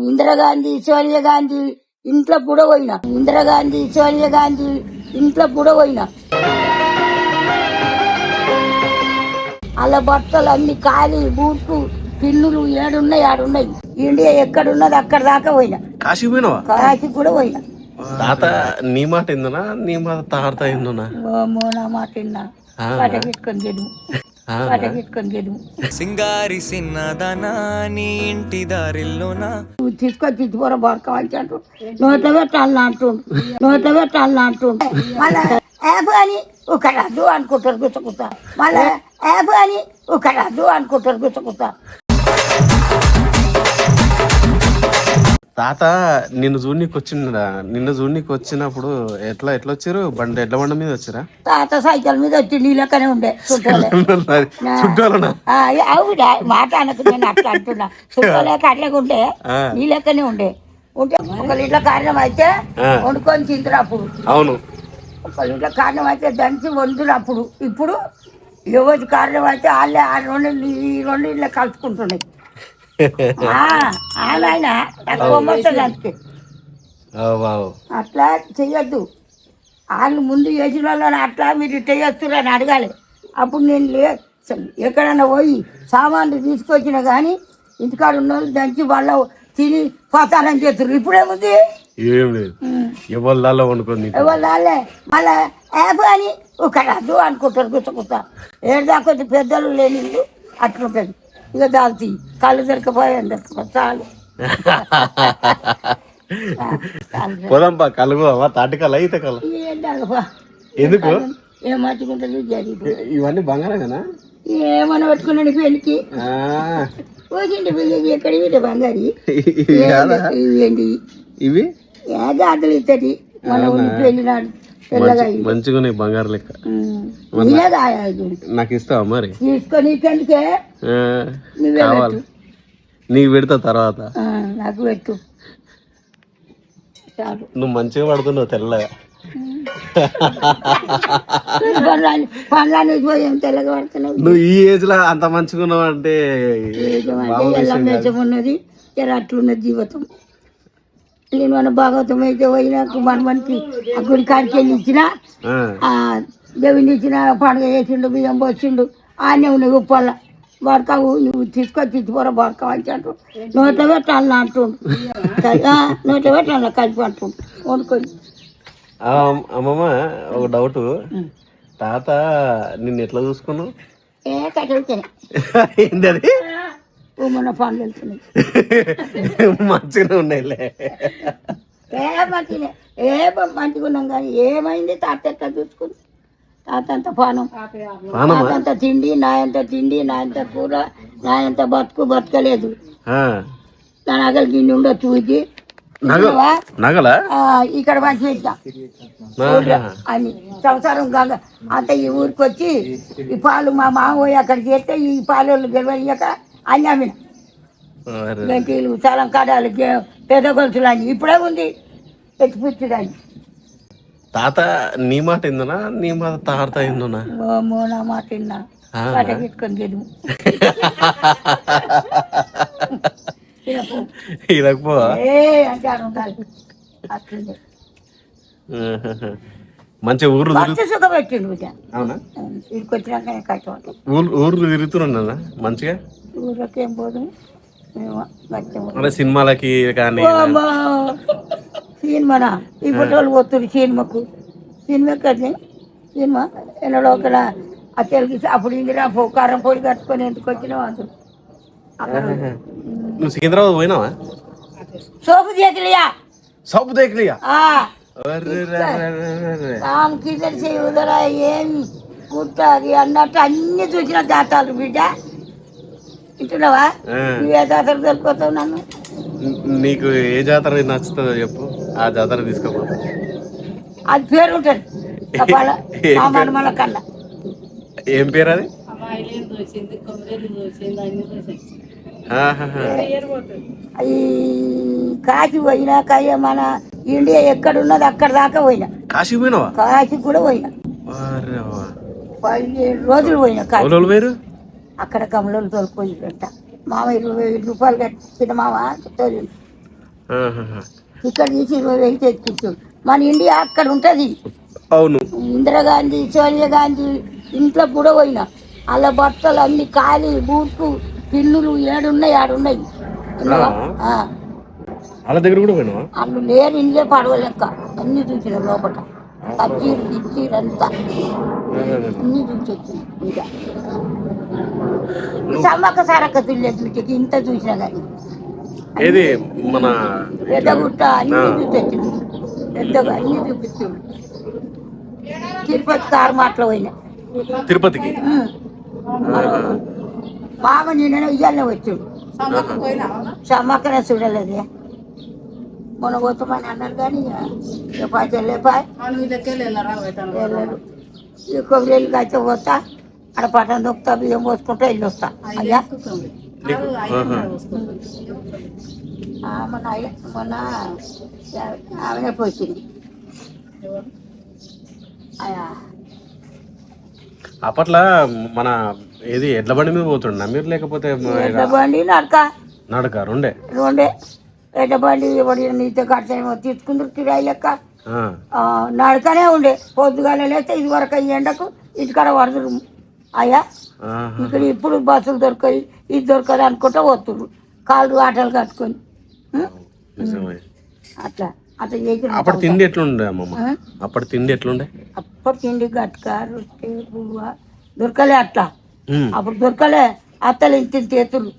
ఇందిరాగాంధీ సోనియా గాంధీ ఇంట్లో కూడా పోయినా. ఇందిరాగాంధీ సోనియా గాంధీ ఇంట్లో కూడా పోయినా. అలా బట్టలు అన్ని ఖాళీ బూట్లు పిన్నులు ఏడున్నాయి ఆడున్నాయి. ఇండియా ఎక్కడున్నది అక్కడ దాకా పోయినా. కాశీ పోయినావా? కాశీ కూడా పోయినా. తాత నీ మాట ఏందనా నీ మాట తాత ఏందనా? నా మాట విన్నా. పాట పెట్టుకొని గెలుము, పాట పెట్టుకొని గెలుము. సింగారి సిన్నదనా నీ ఇంటి దారిల్లోనా తీసుకొని తిచ్చిపోర బొరకం అంటాడు. నోట్లో పెట్టాలని అంటుండు, నోట్లో పెట్టాలని అంటుండు. మళ్ళా యాప్ అని ఒక రాదు అనుకుంటారు గుచ్చకుతా. మళ్ళా యాప్ అని ఒక రాదు అనుకుంటారు గుచ్చకుతా. తాత నిన్ను చూడనీకి వచ్చినప్పుడు ఎట్లా వచ్చారు? ఎడ్ల బండి మీద వచ్చారా? తాత సైకిల్ మీద వచ్చి నీ లెక్కనే ఉండే చుట్టాలనా? ఆవిడ మాట అనకు, నేను అట్లా అంటున్నా. చుట్టాలేక అట్లాగే ఉండే నీ లెక్కనే ఉండే. ఉంటే ఒకళ్ళ ఇంట్లో కారణం అయితే వండుకొని తింటారు అప్పుడు. అవును, ఒకళ్ళ ఇంట్లో కారణం అయితే దంచి వండురు అప్పుడు. ఇప్పుడు ఎవరి కారణం అయితే వాళ్ళే ఆ రెండు ఇళ్ళ కలుసుకుంటున్నాయి. ఆయన అట్లా చెయ్యొద్దు. వాళ్ళు ముందు చేసిన వాళ్ళని అట్లా మీరు చేయొస్తున్నారు అని అడగాలి. అప్పుడు నేను ఎక్కడన్నా పోయి సామాన్లు తీసుకొచ్చినా కానీ ఇంటికాడ ఉన్న వాళ్ళు దంచి వాళ్ళ తిని పోతానని చేస్తారు. ఇప్పుడేముంది? ఏం లేదు, ఎవరు వండుకొని వాళ్ళే మళ్ళా యాప్ అని ఒక రాదు అనుకుంటారు గుచ్చకుతా. ఏడుదాకా పెద్దలు లేని అట్లుంటుంది. ఇక దాల్చి కళ్ళు దొరికిపోయాను చాలు. పోదాంపా కలుగువా తాటికల్ అయితే కల ఎందుకు ఏం మంచిగుంటుంది జరిగి. ఇవన్నీ బంగారం ఏమన్నా పెట్టుకున్నాడు పెళ్ళికి పోసిండి పెళ్ళి ఎక్కడ బంగారి ఇవేంటి ఇవి జాతలు ఇస్తుంది మన పెళ్ళినాడు మంచిగా బంగారు లెక్క. నాకు ఇస్తావా మరి? తీసుకొని ఎందుకే కావాలి నీకు పెడతా తర్వాత. నాకు పెట్టు నువ్వు మంచిగా పడుతున్నావు తెల్లగా. పండ్లాన్ని పోయాం తెల్లగా పడుతున్నావు. నువ్వు ఈ ఏజ్ లో అంత మంచిగా ఉన్నావు అంటే ఉన్నది అట్లున్నది జీవితం. నేను మన భాగవతం అయితే పోయినాకు మనకి ఆ గుడి కాడికి వెళ్ళి ఇచ్చిన దేవుని ఇచ్చిన పండుగ చేసిండు, బియ్యం పోసిండు. ఆనే ఉన్నాయి ఉప్పల్ల బడకావు. నువ్వు తీసుకొచ్చి ఇచ్చిపోరా బడకావు అంటాడు. నోట్లో పెట్టాలని అంటుండు, నోట్లో పెట్టాలి కలిపి అంటుండు వండుకొని. అమ్మమ్మ ఒక డౌట్, తాత నిన్ను ఎట్లా చూసుకున్నావు? కట్టెలుతాయి ఏంటది? మన పనులు వెళ్తున్నాయి మంచిగా ఉన్నాయిలే. మంచిగా ఉన్నాం కానీ ఏమైంది? తాత ఎట్లా చూసుకుంది? తాత అంత పానం, తాత అంత తిండి, నాయంత తిండి, నాయంత కూర, నాయంత బతకలేదు. నా నగలు గిన్నె ఉండొచ్చు ఇది ఇక్కడ మంచి పెట్టా అని సంవత్సరం గంగ అంత ఈ ఊరికి వచ్చి ఈ పాలు మా మామ పోయి అక్కడికి చేస్తే ఈ పాలు గెలవయ్యాక అన్నీ అమ్మిన. గంటీలు చలం కాడాలు పెద్ద గొలుసులు అని ఇప్పుడే ఉంది ఎత్తిపుచ్చుడని. తాత నీ మాట ఏందనా నీ మాట తాత ఏందనా? నా మాట విన్నా. పాట పెట్టుకొని గెలుము. మంచిగా ఊర్లు సుఖ పెట్టిండు. ఇక్కడికి వచ్చినాక కట్టమంటాం. ఊర్లు తిరుగుతున్నా మంచిగా. ఊర్లోకి ఏం పోదు సినిమాలకి కానీ. సినిమానా ఇప్పుడు వాళ్ళు పోతుంది సినిమాకు. సినిమా కదా సినిమా ఎన్నడో ఒకడ అత్తలకి అప్పుడు ఇందిరా కారం పొడి కట్టుకొని ఎందుకు వచ్చినావు అందుకు. నువ్వు సికింద్రాబాద్ పోయినావా? సోపు దేకలియా సోపు దేకలియా కిందటి చేయరా ఏమి గుట్ట అది అన్నట్టు అన్ని చూసిన జాతాలు బిడ్డ. ఇంటున్నావా? నువ్వే జాతర దొరికిపోతావు నన్ను. నీకు ఏ జాతర నచ్చుతుందో చెప్పు, ఆ జాతర తీసుకోపోతా. అది పేరు ఉంటుంది మన కన్నా. ఏం పేరు అది? ఈ కాశీ పోయినాక మన ఇండియా ఎక్కడున్నది అక్కడ దాకా పోయినా. కాశీ పోయినావా? కాశీ కూడా పోయినా. 17 రోజులు పోయినా కాశీ. అక్కడ కమలోళ్ళు తోలుపోయి పెట్ట మామ 20,000 రూపాయలు కట్టిన మామ తోలి ఇక్కడ తీసి 20,000 తెచ్చిచ్చాడు. మన ఇండియా అక్కడ ఉంటుంది. అవును. ఇందిరాగాంధీ, సోనియా గాంధీ ఇంట్లో కూడా పోయినా అలా బట్టలు అన్ని ఖాళీ, బూట్లు, పిన్నులు ఏడున్నాయి ఆడున్నాయి. వాళ్ళ దగ్గర కూడా పోయినా వాళ్ళు లేరు, ఇంట్లో పడవలెక్క అన్ని చూసిన లోపల కచ్చీరు గిచ్చీరు అంతా అన్ని చూసొచ్చింది. ఇంకా సమ్మక్క సారక్క తిరిగి ఇంత చూసినా కానీ ఏది మన పెద్దగుట్ట అన్ని చూసొచ్చింది. పెద్దగా అన్ని చూపించింది. తిరుపతి కారు మాటలు పోయినా తిరుపతికి బాగా నిన్న ఇయ్యాలనే వచ్చాడు. సమ్మక్కనే చూడలేదు. మొన్న పోతామని అన్నారు కానీ వెళ్ళరు. ఈ కొబ్బరి కాచ పోతా అక్కడ పట్టణం దొక్కుతా, బియ్యం పోసుకుంటా వెళ్ళి వస్తా. అయ్యా మొన్న ఆమెనే పోసింది. అప్పట్లో మన ఏది ఎడ్ల బండి మీద పోతుండ మీరు, లేకపోతే ఎడ్ల బండి నడక రెండే ఎడ్ల బండి నీతో కట్టేమో తీసుకుందరు కిరాయి లెక్క. నడకనే ఉండే. పొద్దుగానే లేస్తే ఇది వరకు ఈ ఎండకు ఇంటికాడ పడుతురు. అయ్యా ఇక్కడ ఇప్పుడు బస్సులు దొరకాయి, ఇది దొరకదు అనుకుంటా పోతున్నారు కాళ్ళు ఆటలు కట్టుకొని. అట్లా అట్లా చేసి అప్పుడు తిండి ఎట్లుండే అమ్మమ్మ? అప్పుడు తిండి ఎట్లుండే? అప్పుడు తిండి గట్క, రొట్టె, పువ్వ దొరకలే. అట్లా అప్పుడు దొరకలే. అత్తలు ఇంత ఎత్తులు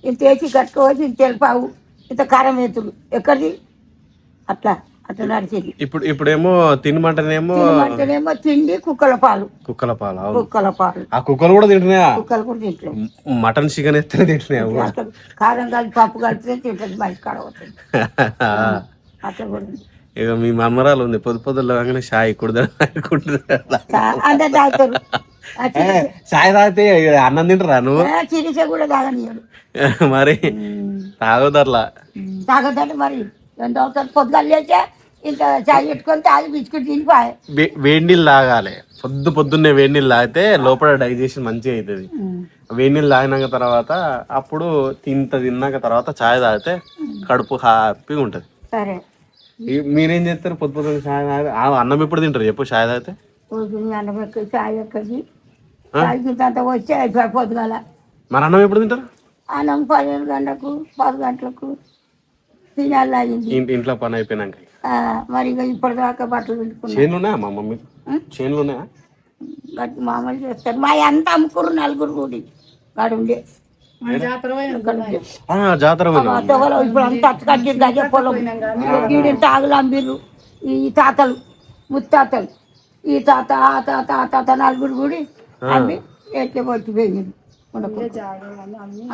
ఇంత వేసి కట్టుకోవచ్చు, ఇంత తెలిపావు, ఇంత కారం ఎత్తులు ఎక్కడిది. అట్లా అట్లా నడిచేది. ఇప్పుడేమో తినమంటేనేమో తిండి కుక్కల పాలు. కుక్కల పాలు ఆ కుక్కలు కూడా తింటున్నాయా? కుక్కలు కూడా తింటున్నాయి. మటన్ చికెన్ ఎత్తే తింటున్నాయా? కారం కలిపి పప్పు కలిపితే తింటుంది. బయట కాడ అవుతుంది. అట్లా కూడా ఇక మీ మమ్మరాలు ఉంది పొద్దులో కాగానే షాయి అంతే తాగుతారు. షాయి తాగితే అన్నం తింటారా నువ్వు? చిరిసే కూడా తాగనియాడు. మరి తాగొద్దట్లా. తాగొద్దంటే మరి ఎంత అవుతుంది? పొద్దుగా లేచే ఇంత చాయ్ పెట్టుకొని తాగి బిస్కెట్ తినిపోయి వేడి నీళ్ళు తాగాలి. పొద్దున్నే వేడి నీళ్ళు తాగితే లోపల డైజెషన్ మంచిగా అవుతుంది. వేడి నీళ్ళు తాగినాక తర్వాత అప్పుడు తిన్నాక తర్వాత చాయ్ తాగితే కడుపు హ్యాపీగా ఉంటుంది. సరే మీరేం చేస్తారు? పొద్దున్న చాయ్ తాగితే అన్నం ఎప్పుడు తింటారు చెప్పు? చాయ్ తాగితే అన్నం ఎక్కడి చాయ్ ఎక్కడి తాగితే వచ్చి అయిపోయి పొద్దుగాల. మరి అన్నం ఎప్పుడు తింటారు? అన్నం 12 గంటలకు 10 గంటలకు తినాలి. ఇంట్లో పని అయిపోయినాక మరి ఇక ఇప్పటిదాకా బట్టలు పెట్టుకున్నాను. చేనులు ఉన్నాయా మా మమ్మీ? చేనులు ఉన్నాయా? గట్టి మామూలు చేస్తారు. మా అంతా అమ్ముకురు 4 కూడి వాడు ఉండే జాతర ఇప్పుడు అంతా అచ్చకట్టి గజ పొలం గీడి తాగులు అమ్మిర్రు. ఈ తాతలు ముత్తాతలు ఈ తాత ఆ తాత ఆ తాత 4 కూడి అమ్మి ఎట్లా పట్టి పోయింది.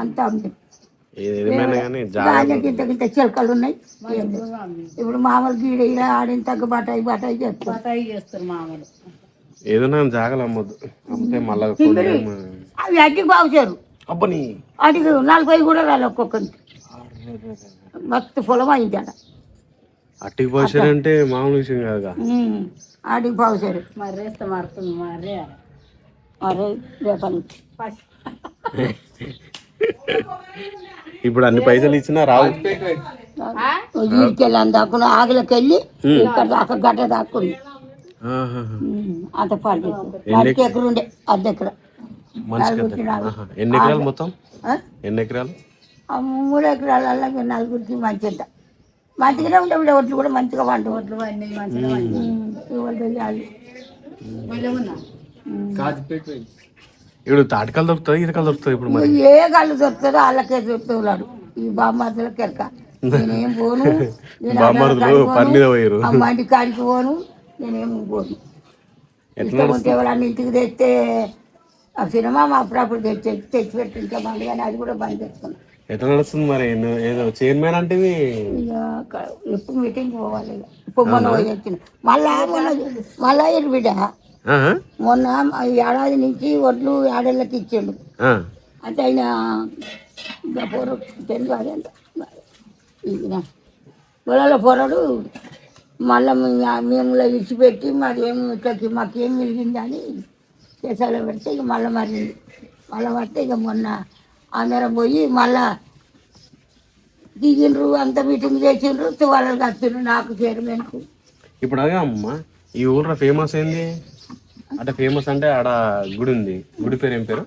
అంతా అమ్మి ఇంత చిలకలు ఉన్నాయి. ఇప్పుడు మామూలు గీడ ఇలా ఆడిన తగ్గ బటాయి చేస్తారు. మామూలు ఏదైనా జాగలు అమ్మద్దు. అవి అడ్డికి బాగుచారు. అడిగి 40 కూడా రాలి ఒక్కొక్కరికి. మస్తు పొలం అయింది అక్కడ. అట్టికి పోసారంటే మామూలు విషయం కాదుగా. ఆడికి బాగుచారు. మరి రేస్తే మారుతుంది. మరి రేపటి నుంచి ఇప్పుడు అన్ని పైసలు ఇచ్చినా రావు. వీడికెళ్ళి దాక్కున్నా ఆగులకి వెళ్ళి ఇక్కడ దాకా గడ్డ దాక్కుంది. అంత పాడు ఎకరు ఉండే అర్ధ ఎకర. ఎన్ని ఎకరాలు మొత్తం? ఎన్ని ఎకరాలు? 3 ఎకరాలలో 4గురికి మంచిగా మంచిగానే ఉండే. ఒట్లు కూడా మంచిగా వంట ఒట్లు ఇప్పుడు తాటకాలు దొరుకుతుంది, ఈతకాలు దొరుకుతుంది. ఇప్పుడు మరి ఏ కాళ్ళు దొరుకుతుందో వాళ్ళకే దొరుకుతున్నాడు. ఈ బామ్మర్దుల కెరక నేనేం పోను. మండి కాడికి పోను. నేనేం పోను. ఇష్టం ఉంటే ఎవరన్నా ఇంటికి తెస్తే ఆ సినిమా అప్పుడప్పుడు తెచ్చి పెట్టింటే మళ్ళీ కానీ అది కూడా బంద్ చేసుకున్నాను. ఎట్లా నడుస్తుంది మరి? ఏదో చైర్మన్ అంటే ఇక ఎప్పుడు మీటింగ్ పోవాలి. ఇప్పుడు మొన్న వచ్చిన మళ్ళా బిడ్డ మొన్న ఏడాది నుంచి వడ్లు ఏడేళ్ళకి ఇచ్చాడు. అంటే ఆయన తెలుగు అదంత గొడవల పోరాడు. మళ్ళీ మేము ఇచ్చిపెట్టి మరి ఏమి ఇట్లకి మాకేం మిలిగింది అని కేసాలో పెడితే ఇక మళ్ళీ మళ్ళీ పడితే ఇక మొన్న అందరం పోయి మళ్ళా దిగిండ్రు అంత మీటింగ్ చేసిండ్రు వాళ్ళకి వచ్చిండ్రు నాకు చైర్మన్కు. ఇప్పుడు అదే అమ్మ ఈ ఊర్లో ఫేమస్ ఏంది అంటే ఫేమస్ అంటే ఆడ గుడి ఉంది, గుడి పేరు ఏం పేరు?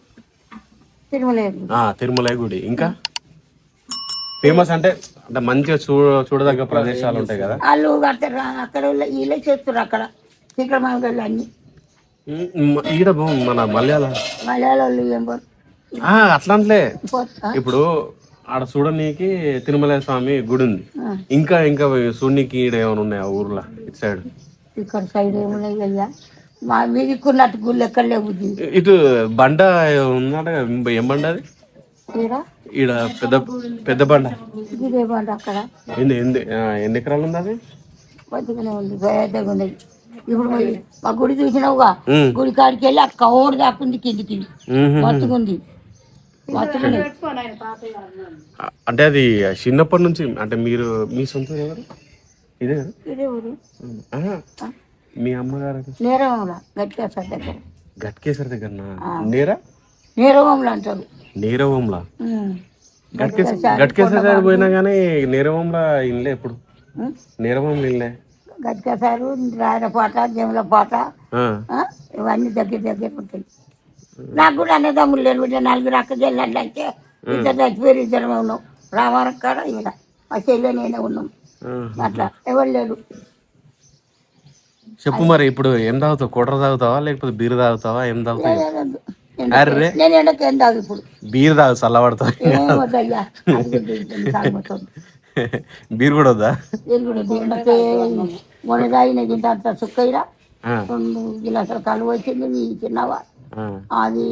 తిరుమల గుడి. ఇంకా ఫేమస్ అంటే అంటే మంచిగా చూడదగ్గ ప్రదేశాలు ఉంటాయి కదా. వాళ్ళు కడతారు అక్కడ వీళ్ళే చేస్తారు అక్కడ శ్రీకరమాలు అన్ని ఈడ మన మలయాళం ఏం అట్లంటే ఇప్పుడు ఆడ చూడనీకి తిరుమల స్వామి గుడి ఉంది. ఇంకా ఇంకా చూడనీకి ఈడ ఏమైనా ఉన్నాయా ఊర్లో ఇటు సైడ్? ఇక్కడ సైడ్ ఏమున్నాయి అయ్యా మా మీదికున్నట్టు గుళ్ళు ఎక్కడ లేవు. ఇటు బండ ఉందంట, ఏం బండ అది? ఈడ పెద్ద పెద్ద బండ. ఇదే బండ అక్కడ ఎన్ని ఎకరాలు ఉంది అది? మంచిగానే ఉంది, పెద్దగా ఉంది. ఇప్పుడు మా గుడి చూసినావుగా, గుడి కాడికి వెళ్ళి ఆ కవర్ దాకుంది కిందికి, మత్తుకుంది. అంటే అది చిన్నప్పటి నుంచి అంటే మీరు మీ సొంత ఎవరు? ఇదే ఇదే ఊరు. మీ అమ్మగారు గట్కేశ్వర దగ్గర. గట్కేశ్వర దగ్గర నీరవంలా అంటారు. నీరవంలా గట్కేశ్వర దగ్గర పోయినా కానీ నీరవంలా ఇల్లే ఎప్పుడు నీరవంలో ఇల్లే గట్కేశ్వరు, రాయలపాట, జమలపాట ఇవన్నీ దగ్గర దగ్గర ఉంటాయి. నాకు కూడా అన్నదమ్ములు లేరు, బిడ్డ 4 అక్క చెల్లెళ్ళు అయితే ఇద్దరు చచ్చిపోయారు, ఇద్దరమే ఉన్నాం. రామారం కాడ ఇక్కడ మా చెల్లె నేనే ఉన్నాం. అట్లా ఎవరు లేరు. చెప్పు మరి ఇప్పుడు ఏం తాగుతావు? కొట్ర తాగుతావా లేకపోతే బీరు తాగుతావా? ఏం తాగుతావు? నేను ఎండకి ఏం తాగు, ఇప్పుడు బీరు తాగు, చల్లబడతావు. బీరు కూడా వద్దా? మొన్న తాగిన గింట అంత సుక్కయిరా 2 గిలాసులు కలువ వచ్చింది చిన్నవా. అది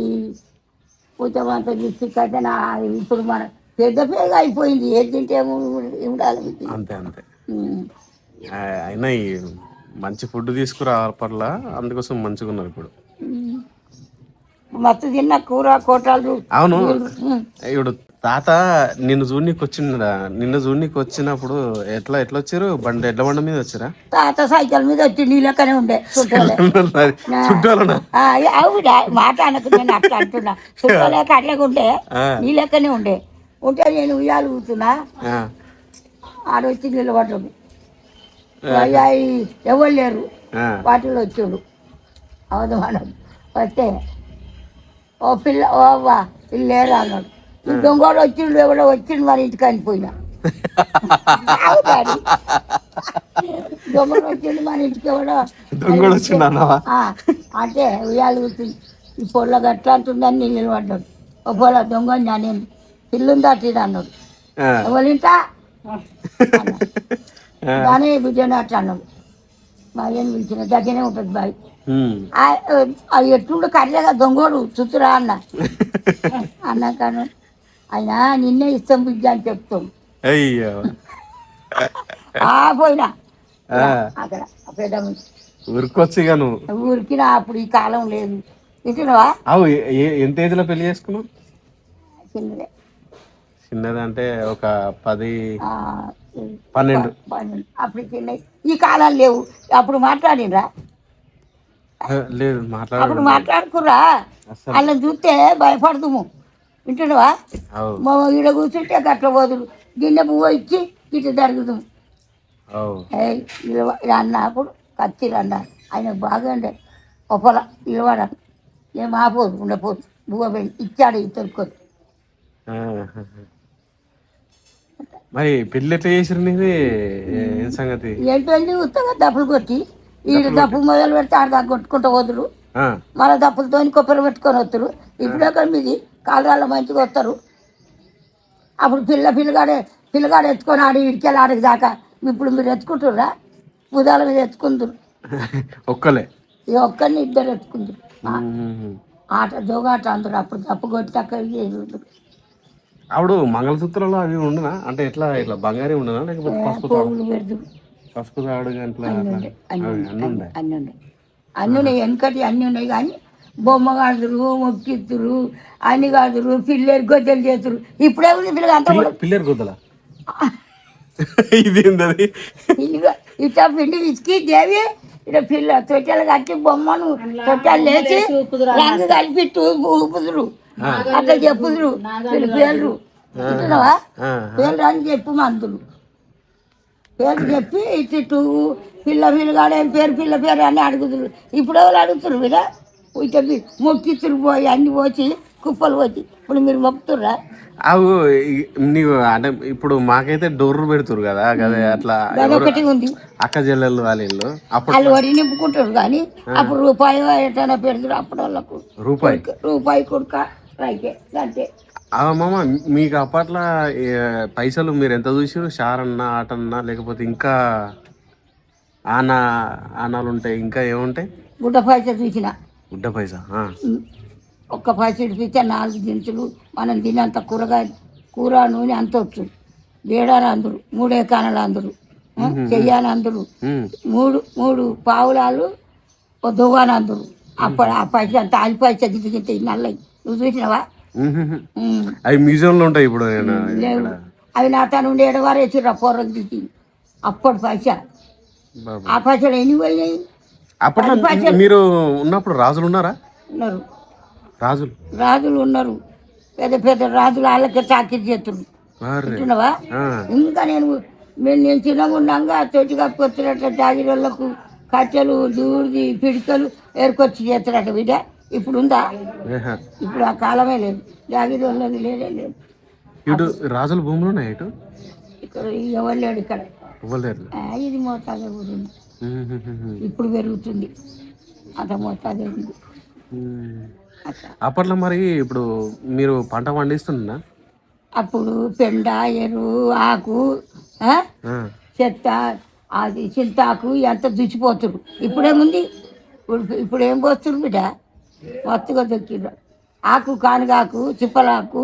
పూచమంతా తీసుకైతే ఇప్పుడు మన పెద్ద పేగ అయిపోయింది. ఏది తింటే ఉండాలి. అంతే అంతే. అయినా మంచి ఫుడ్ తీసుకురా పట్ల, అందుకోసం మంచిగా ఉన్నారు ఇప్పుడు. మస్తు తిన్న కూర కోటాలు. అవును, ఇప్పుడు తాత నిన్ను చూడనీకి వచ్చిండ, నిన్న చూడనీకి వచ్చినప్పుడు ఎట్లా వచ్చారు? ఎడ్ల బండ మీద వచ్చారా? తాత సైకిల్ మీద వచ్చి నీ లెక్కనే ఉండే ఆవిడ మాట అనకు, నేను అట్లా అంటున్నా. చుట్టాలేక అట్లాగే ఉండే, నీ లెక్కనే ఉండే. ఉంటే నేను ఉయ్యాలు కూర్చున్నా, ఆడొచ్చి నిలబడ్డాడు. ఎవరు లేరు, వాటిలో వచ్చాడు. అవదు మనం వస్తే ఓ పిల్ల ఓ అవ్వా పిల్ల లేరు అన్నాడు. దొంగోడు వచ్చిండు, ఎవడో వచ్చిండు మన ఇంటికి అనిపోయినా. దొంగడు వచ్చిండు మన ఇంటికి, ఎవడో అంటే ఉయ్యాలు కూర్చుంది. ఈ పొల్ల గట్లా అంటుందని నేను నిలబడ్డాడు. ఓ పొల దొంగ నేను పిల్లుందా అట్టిది అన్నాడు. ఎవరింటా దాని బిడ్డని అట్లా అన్నాడు. మా ఏం పిలిచిన దగ్గరనే ఉంటుంది బాయ్. అది ఎట్టుండు కర్రెగా దొంగోడు చుతురా అన్నాకను ఆయన నిన్నే ఇష్టం బిడ్డ అని చెప్తాం. పోయినా అక్కడ పెద్ద ఊరికొచ్చిగా ఊరికినా అప్పుడు ఈ కాలం లేదు. వింటున్నావా? ఎంత ఏజ్ లో పెళ్లి చేసుకున్నావు? చిన్నదే. చిన్నది అంటే ఒక 10, 12 అప్పుడు చిన్నవి. ఈ కాలాలు లేవు. అప్పుడు మాట్లాడినరా? లేదు, అప్పుడు మాట్లాడుకురా. వాళ్ళని చూస్తే భయపడదుము. వింటున్నావా? ఈడ కూర్చుంటే గట్ల పోదురు, గిన్నె పువ్వు ఇచ్చి ఇటు జరుగుతాం. అన్నప్పుడు కత్తిరి అన్న ఆయన బాగా ఉండే ఒప్పల నిలబడాలి. ఏం ఆపోదు, ఉండపోదు. బువ్వ వెళ్ళి ఇచ్చాడు ఇద్దరు. మరి పెళ్ళి ఎట్లా చేసారు? నీది ఏం సంగతి? ఏంటండి ఉత్తగా దప్పులు కొట్టి ఈడు దప్పు మొదలు పెడితే ఆడ దాకా కొట్టుకుంటూ పోదురు. మళ్ళీ దప్పులతో కొబ్బరి పెట్టుకొని వస్తారు. ఇప్పుడు ఎక్కడ మీది కాలువల్లో మంచిగా వస్తారు. అప్పుడు పిల్లగాడు ఎత్తుకొని ఆడి ఇడికెళ్ళి ఆడికి దాకా. ఇప్పుడు మీరు ఎత్తుకుంటుర్రా? బుధాల మీద ఎత్తుకుందరు. ఒక్కలే ఒక్కరిని ఇద్దరు ఎత్తుకుందరు. ఆట జోగాట అందరు. అప్పుడు దప్పు కొట్టి అక్కడ అప్పుడు మంగళసూత్రాలు అవి ఉండనా? అంటే ఎట్లా ఇట్లా బంగారే ఉండనా లేకపోతే పసుపు తాడు అన్నీ ఉన్నాయి. వెనకటి అన్నీ ఉన్నాయి కానీ బొమ్మ కాదురు, మొక్కిత్తురు, అన్ని కాదురు, పిల్లేరు గొద్దెలు చేతురు. ఇప్పుడే ఉంది పిల్లగా అంతా కూడా పిల్లేరు గొద్దల. ఇది ఇట్లా పిండి విసికి దేవి ఇట్లా పిల్ల తొట్టెలు కట్టి బొమ్మను తొట్టెలు లేచి రంగు కలిపి ఊపుదురు. అట్లా చెప్పుదురు. పిల్లలు తింటున్నావా పేర్లు అని చెప్పు మందులు పేరు చెప్పి ఇటు పిల్లగాడు ఏం పేరు పిల్ల పేరు అని అడుగుతున్నారు. ఇప్పుడు ఎవరు అడుగుతున్నారు మీద ఇటు మొక్కిత్తురు పోయి అన్ని పోసి కుప్పలు పోసి ఇప్పుడు మీరు మొక్కుతుర్రా? అవు నీవు అంటే ఇప్పుడు మాకైతే డోర్లు పెడుతురు కదా కదా అట్లా ఒకటి ఉంది అక్క చెల్లెళ్ళు వాళ్ళు అప్పుడు వాళ్ళు వడి నింపుకుంటారు కానీ అప్పుడు రూపాయి ఎటైనా పెడతారు అప్పుడు వాళ్ళకు రూపాయి కొడుక రైకే అంతే. మామ మీకు అప్పట్లో పైసలు మీరు ఎంత చూసారు? షార్ అన్నా ఆటన్నా లేకపోతే ఇంకా ఆనాలు ఉంటాయి ఇంకా ఏముంటాయి? గుడ్డ పైస చూసిన గుడ్డ పైసా ఒక్క పైస ఇడిపిస్తే 4 దినుసులు మనం తినంత కూర నూనె అంత వచ్చు. వేడాలు అందరు 3 కానలు అందరు చెయ్యాలి అందరు 3 పావులాలు దువ్వాను అందరు. అప్పుడు ఆ పైస అంత ఆలి పైస దిగితే నల్లయి నువ్వు చూసినావా? అవి మ్యూజియంలో ఉంటాయి ఇప్పుడు. లేవు అవి నా తను ఉండే ఎడవారు వేసిర్రు ఆ పొర్రకు దిగి అప్పుడు పైస. ఆ పైసలు ఎన్ని పోయినాయి? అప్పట్లో మీరు ఉన్నప్పుడు రాజులు ఉన్నారా? ఉన్నారు రాజులు ఉన్నారు. పెద్ద పెద్ద రాజులు వాళ్ళకే చాకిరి చేస్తున్నారు. ఇంకా నేను చిన్నగా ఉన్నాగా తొట్టి కప్పుకొచ్చినట్టు జాగిరోళ్ళకు కట్టెలు దూడిది పిడికలు ఏరుకొచ్చి చేస్తారట బిడ్డ. ఇప్పుడు ఉందా? ఇప్పుడు ఆ కాలమే లేదు. జాగిరోళ్ళది లేదే లేదు. ఇటు రాజుల భూములు ఉన్నాయి. ఇటు ఇక్కడ ఎవరు లేడు ఇక్కడ. ఇది మోతాదే ఉంది. ఇప్పుడు పెరుగుతుంది అంత మోతాదే ఉంది. అప్పట్లో మరి ఇప్పుడు మీరు పంట పండిస్తున్నా అప్పుడు పెండ ఎరువు ఆకు చెత్త అది చింతాకు ఎంత దుచ్చిపోతురు. ఇప్పుడేముంది? ఇప్పుడు ఏం పోతురు బిడ్డ? మత్తుగా దొక్కిర్రు. ఆకు కానుగాకు చిప్పలాకు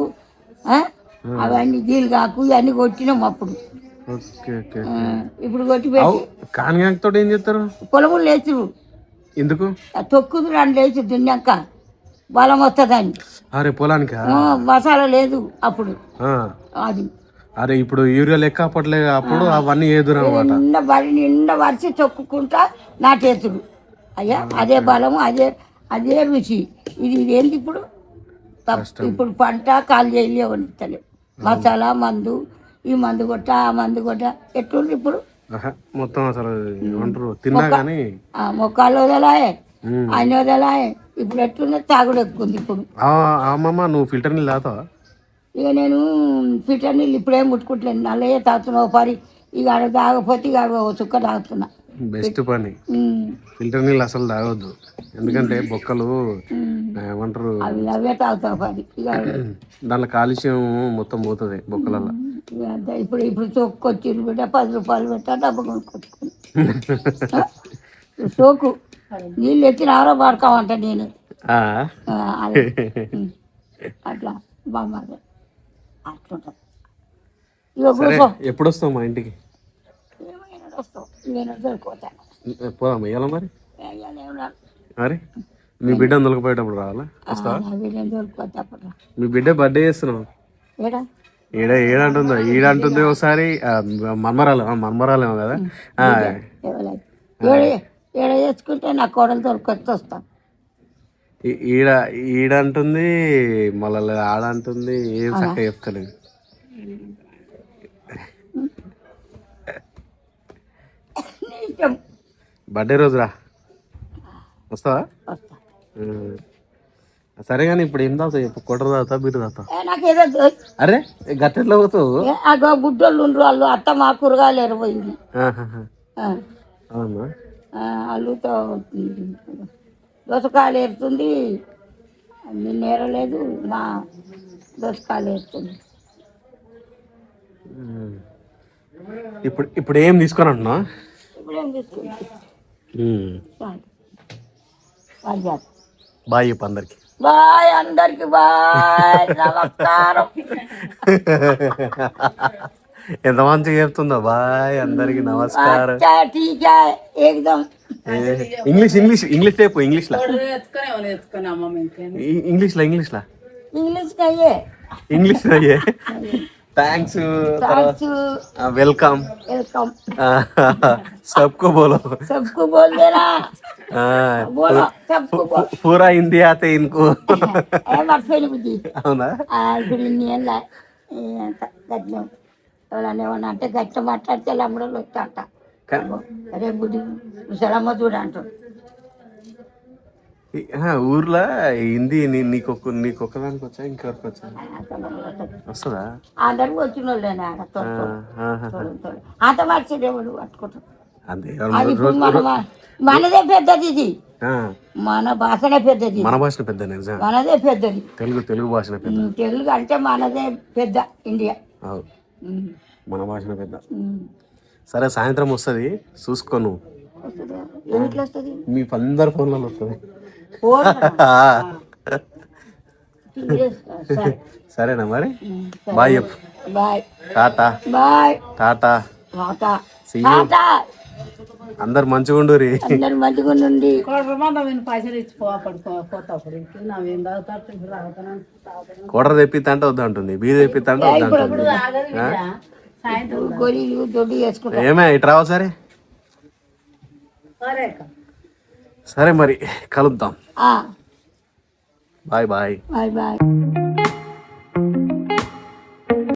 అవన్నీ జీలుగాకు ఇవన్నీ కొట్టినాం అప్పుడు. ఇప్పుడు కొట్టి పెట్టి కానుగాకుతో ఏం చేస్తారు? పొలములు లేచురు. ఎందుకు? తొక్కుదురు అని లేచి దున్నాక బలం వస్తుందని. అరే పొలానికి మసాలా లేదు అప్పుడు. అది అరే ఇప్పుడు యూరియా లెక్క అప్పట్లేదు. అప్పుడు అవన్నీ నిండా వరిసి తొక్కుకుంటా నాటేతుడు. అయ్యా అదే బలము అదే రుచి. ఇది ఏంటి ఇప్పుడు? ఇప్పుడు పంట కాలు చేయలేవనిస్తలేవు. మసాలా మందు ఈ మందు కొట్ట ఆ మందు కొట్ట ఎట్లుండ్రు ఇప్పుడు మొత్తం అసలు తిన్నా కానీ మొక్కలు వదలాయే అన్ని వదలాయే. ఇప్పుడు ఎట్లుందో తాగుడు ఎక్కుంది ఇప్పుడు. అమ్మమ్మ నువ్వు ఫిల్టర్ నీళ్ళు తాగుతావా? ఇక నేను ఫిల్టర్ నీళ్ళు ఇప్పుడేం ముట్టుకుంటలేను. నల్లయ్యే తాగుతున్నావు పరి. ఇక అక్కడ తాగకపోతే ఇక చుక్క తాగుతున్నా. బెస్ట్ పని. ఫిల్టర్ నీళ్ళు అసలు తాగొద్దు. ఎందుకంటే బొక్కలు ఏమంటారు అవే తాగుతావు పరి. ఇక దాంట్లో కాలుష్యం మొత్తం పోతుంది బొక్కలలో. ఇప్పుడు చొక్కొచ్చి బిడ్డ 10 రూపాయలు పెట్టా డబ్బు కొనుక్కొచ్చుకుని సోకు నీళ్ళు ఎత్తిన ఆరో పడకామంట నేను. అట్లా బాగా అట్లుంటా. ఎప్పుడు వస్తావు మా ఇంటికి? వస్తావు నేను దొరికిపోతాను. పోదాం ఇయ్యాల మరి మీ బిడ్డ దొరికిపోయేటప్పుడు రావాలా? వస్తావా? మీ బిడ్డ బర్త్డే చేస్తున్నావు. ఏడంటుందో ఈడంటుంది ఒకసారి. మన్మరాలేమో కదా. ఏడ చేసుకుంటే నా కోడలు దొరికొచ్చి వస్తాను. ఈడంటుంది మళ్ళీ ఆడంటుంది. ఏం చక్కగా చెప్తలేదు. బర్త్డే రోజు రా. వస్తావా? సరే కానీ ఇప్పుడు ఏం తాగుతావు చెప్పు? కొట్టరు తాగుతా బీరు తాగుతా? అరే గట్టెట్లో పోతావు? గుడ్డోళ్ళు ఉండరు వాళ్ళు. అత్త మా కూరగాయలు ఎరపోయింది. అవునా? అల్లుతో దోసకాయలు ఏరుతుంది. నిన్న ఏరలేదు. మా దోసకాయలు ఏరుతుంది. ఇప్పుడు ఏం తీసుకొని అంటున్నా? ఇప్పుడేం తీసుకుంటా? బాయ్ చెప్పు అందరికి. బాయ్ అందరికి. బాయ్ నమస్కారం. ఎంత మంచిగా చెప్తుందో. బాయ్ అందరికి నమస్కారం. ఇంగ్లీష్ ఇంగ్లీష్ ఇంగ్లీష్ చెప్పు. ఇంగ్లీష్లా అయ్యే థ్యాంక్స్ వెల్కమ్ सबको बोलो देना पूरा हिंदी आते इनको. అవునా? అంత గట్టిన ఎవరన్నా ఏమన్నా అంటే గట్టిన మాట్లాడితే లమ్మడలు వస్తా అంట రేపు బుద్ధి ముసలమ్మ చూడ అంటారు. ఊర్లో హిందీ నీకు ఒక్కదానికి వచ్చా ఇంకెవరికి వచ్చా వస్తుందా? అందరికి వచ్చిన వాళ్ళేనా అంత మర్చిదే వాళ్ళు పట్టుకుంటారు. అంతే అది ఇప్పుడు మనదే పెద్దది, ఇది మన భాషనే పెద్దది, మన భాష పెద్ద మనదే పెద్దది. తెలుగు భాష పెద్ద, తెలుగు అంటే మనదే పెద్ద ఇండియా, మన భాషనే పెద్ద. సరే సాయంత్రం వస్తుంది చూసుకో నువ్వు. ఏమిట్లో వస్తుంది? మీ అందరు ఫోన్లలో వస్తుంది. సరేనా మరి? బాయ్ చెప్పు. బాయ్ టాటా. బాయ్ టాటా. టాటా. టాటా. అందరు మంచిగా ఉండు. అందరు మంచిగా ఉండి పైసలు కోటర్ తెప్పిస్తా అంటే వద్దంటుంది, బీరు తెప్పిస్తా అంటే వద్దంటుంది. గొర్రెలు దొడ్డు వేసుకుంటా. ఏమే ఇటు రావు. సరే సరే మరి కలుద్దాం. Bye bye. Bye bye.